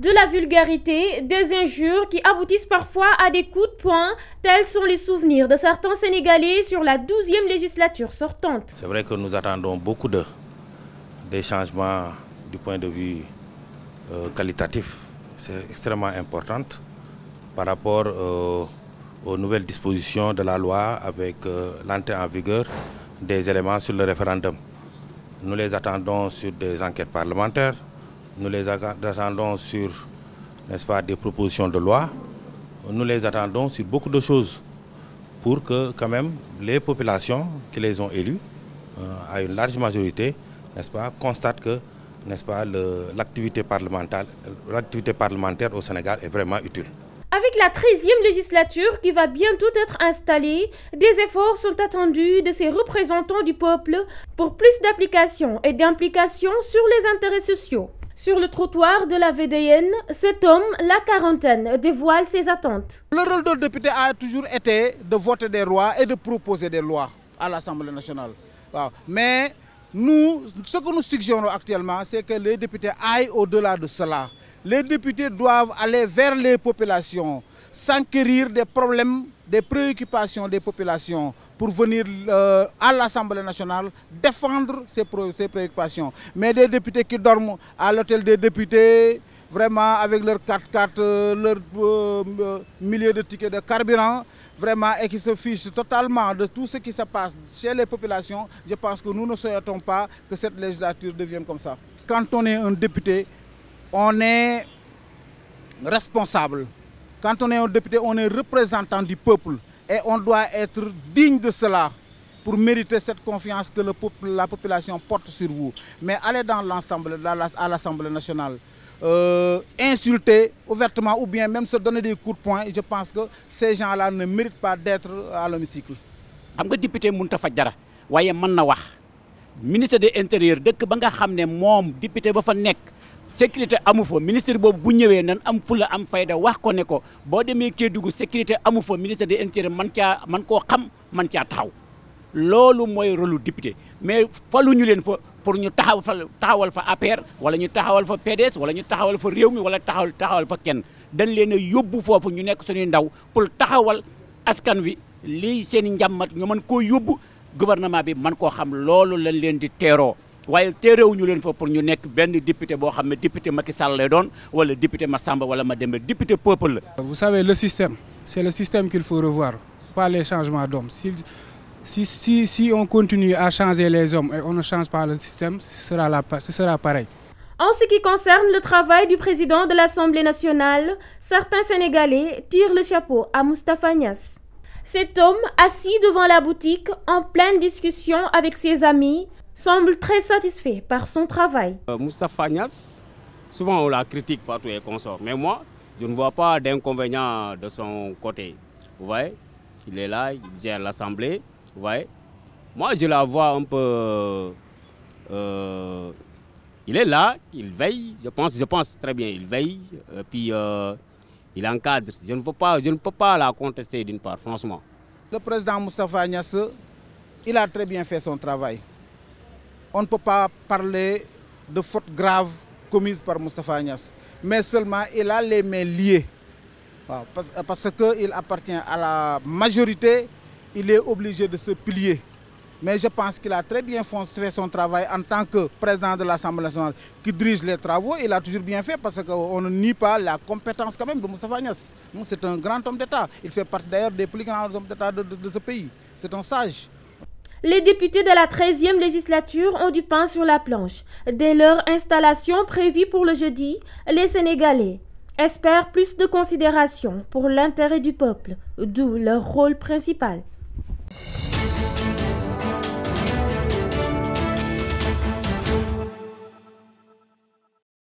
De la vulgarité, des injures qui aboutissent parfois à des coups de poing, tels sont les souvenirs de certains Sénégalais sur la 12e législature sortante. C'est vrai que nous attendons beaucoup des changements du point de vue qualitatif. C'est extrêmement important par rapport aux nouvelles dispositions de la loi avec l'entrée en vigueur des éléments sur le référendum. Nous les attendons sur des enquêtes parlementaires, nous les attendons sur, n'est-ce pas, des propositions de loi, nous les attendons sur beaucoup de choses pour que quand même les populations qui les ont élus, à une large majorité, n'est-ce pas, constatent que, n'est-ce pas, l'activité parlementaire au Sénégal est vraiment utile. Avec la 13e législature qui va bientôt être installée, des efforts sont attendus de ces représentants du peuple pour plus d'application et d'implication sur les intérêts sociaux. Sur le trottoir de la VDN, cet homme, la quarantaine, dévoile ses attentes. Le rôle de député a toujours été de voter des lois et de proposer des lois à l'Assemblée nationale. Mais nous, ce que nous suggérons actuellement, c'est que les députés aillent au-delà de cela. Les députés doivent aller vers les populations, s'enquérir des problèmes, des préoccupations des populations pour venir à l'Assemblée nationale défendre ces préoccupations. Mais des députés qui dorment à l'hôtel des députés, vraiment avec leurs 4x4, leur milliers de tickets de carburant, vraiment, et qui se fichent totalement de tout ce qui se passe chez les populations, je pense que nous ne souhaitons pas que cette législature devienne comme ça. Quand on est un député, on est responsable. Quand on est un député, on est représentant du peuple et on doit être digne de cela pour mériter cette confiance que la population porte sur vous. Mais aller dans l'ensemble, à l'Assemblée nationale, insulter ouvertement ou bien même se donner des coups de poing, je pense que ces gens-là ne méritent pas d'être à l'hémicycle. Xam nga député mënut a faj dara waaye mën na wax ministre de l'intérieur dëkk ba nga xam ne moom député ba fa nekk sécurité amu fa ministre boobu bu ñëwee nan am fula am fayda wax ko ne ko boo demee Kédougou sécurité amu fa ministre de l'intérieur man koo xam man caa taxaw loolu mooy rôle député mais faluñu leen fa pour ñu taxawal fa APR wala ñu taxawal fa PDS wala ñu taxawal fa réew mi wala taxawal fa kenn dañ leen a yóbbu foofu ñu nekk suñuy ndaw pour taxawal askan wi lii seen i njàmmat ñu mën koo yóbbu gouvernement bi man koo xam loolu lañ leen di teeroo waaye teereewuñu leen fa pour ñu nekk benn député boo xam ne député Macky Sall lay doon wala député Massamba wala Mademba député peuple la. Vous savez, le système, c'est le système qu'il faut revoir, pas les changements d'hommes. Si on continue à changer les hommes et on ne change pas le système, ce sera pareil. En ce qui concerne le travail du président de l'Assemblée nationale, certains Sénégalais tirent le chapeau à Moustapha Niasse. Cet homme, assis devant la boutique, en pleine discussion avec ses amis, semble très satisfait par son travail. Moustapha Niasse, souvent on la critique partout et consorts, mais moi, je ne vois pas d'inconvénient de son côté. Vous voyez, il est là, il gère l'Assemblée, vous voyez. Moi, je la vois un peu... il est là, il veille, je pense très bien, il veille, puis il encadre. Je ne peux pas la contester d'une part, franchement. Le président Moustapha Niasse, il a très bien fait son travail. On ne peut pas parler de fautes graves commises par Moustapha Niasse, mais seulement il a les mains liées. Parce qu'il appartient à la majorité, il est obligé de se plier. Mais je pense qu'il a très bien fait son travail en tant que président de l'Assemblée nationale qui dirige les travaux. Il a toujours bien fait parce qu'on ne nie pas la compétence quand même de Moustapha Niasse. C'est un grand homme d'État. Il fait partie d'ailleurs des plus grands hommes d'État de ce pays. C'est un sage. Les députés de la 13e législature ont du pain sur la planche. Dès leur installation prévue pour le jeudi, les Sénégalais espèrent plus de considération pour l'intérêt du peuple, d'où leur rôle principal.